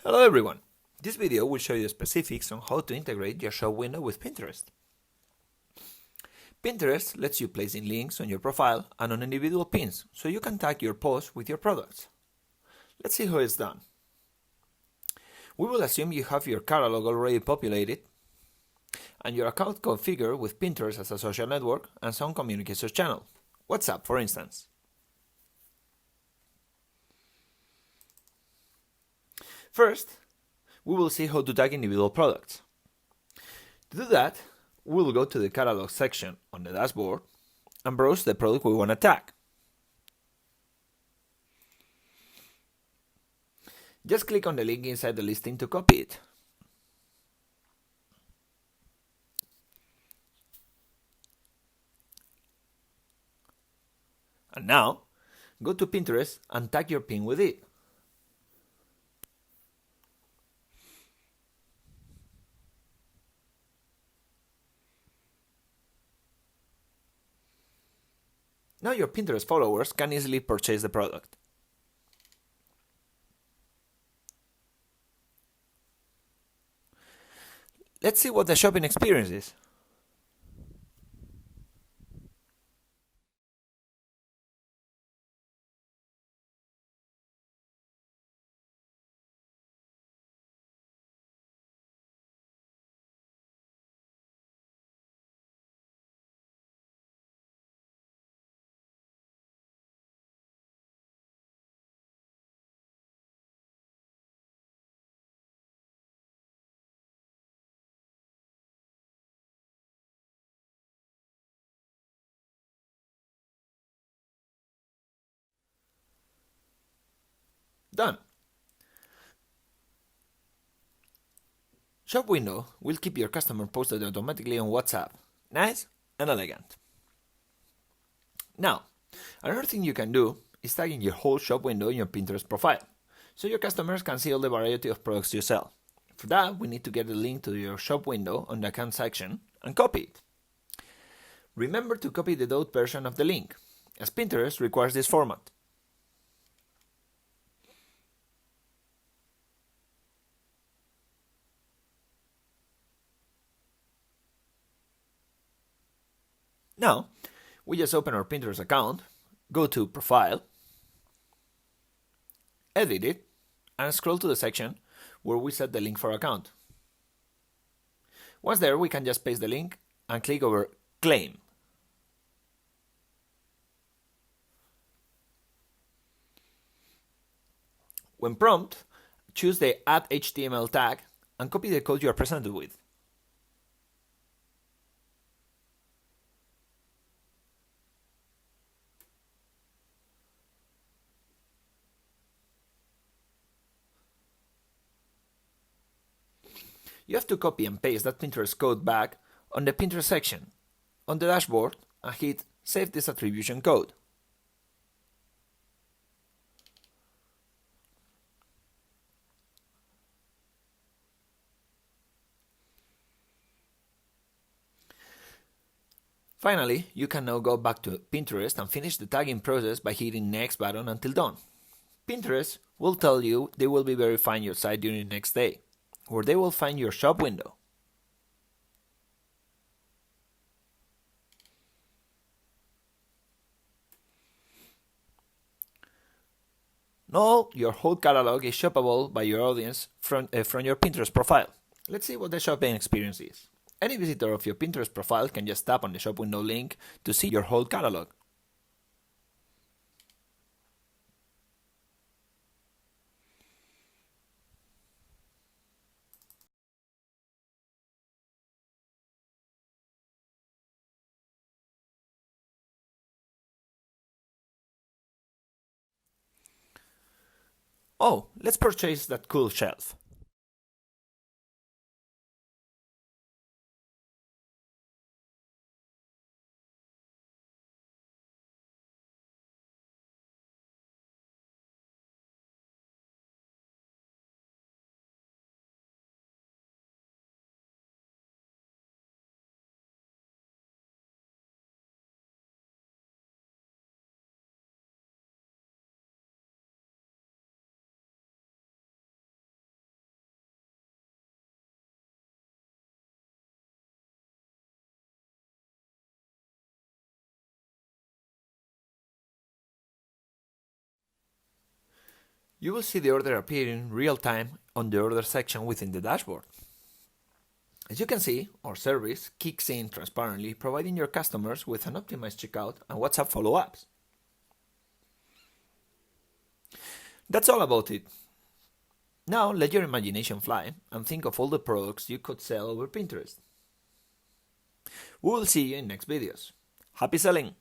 Hello everyone! This video will show you specifics on how to integrate your shop window with Pinterest. Pinterest lets you place in links on your profile and on individual pins, so you can tag your posts with your products. Let's see how it's done. We will assume you have your catalog already populated and your account configured with Pinterest as a social network and some communications channel, WhatsApp for instance. First, we will see how to tag individual products. To do that, we will go to the catalog section on the dashboard and browse the product we want to tag. Just click on the link inside the listing to copy it. And now, go to Pinterest and tag your pin with it. Now your Pinterest followers can easily purchase the product. Let's see what the shopping experience is. Done. Shop Window will keep your customer posted automatically on WhatsApp. Nice and elegant. Now, another thing you can do is tagging your whole shop window in your Pinterest profile, so your customers can see all the variety of products you sell. For that, we need to get the link to your shop window on the account section and copy it. Remember to copy the dot version of the link, as Pinterest requires this format. Now, we just open our Pinterest account, go to Profile, edit it, and scroll to the section where we set the link for account. Once there, we can just paste the link and click over Claim. When prompt, choose the Add HTML tag and copy the code you are presented with. You have to copy and paste that Pinterest code back on the Pinterest section on the dashboard and hit Save this attribution code. Finally, you can now go back to Pinterest and finish the tagging process by hitting Next button until done. Pinterest will tell you they will be verifying your site during the next day, where they will find your shop window. Now your whole catalog is shoppable by your audience from your Pinterest profile. Let's see what the shopping experience is. Any visitor of your Pinterest profile can just tap on the shop window link to see your whole catalog. Oh, let's purchase that cool shelf. You will see the order appear in real time on the order section within the dashboard. As you can see, our service kicks in transparently, providing your customers with an optimized checkout and WhatsApp follow-ups. That's all about it. Now let your imagination fly and think of all the products you could sell over Pinterest. We will see you in next videos. Happy selling!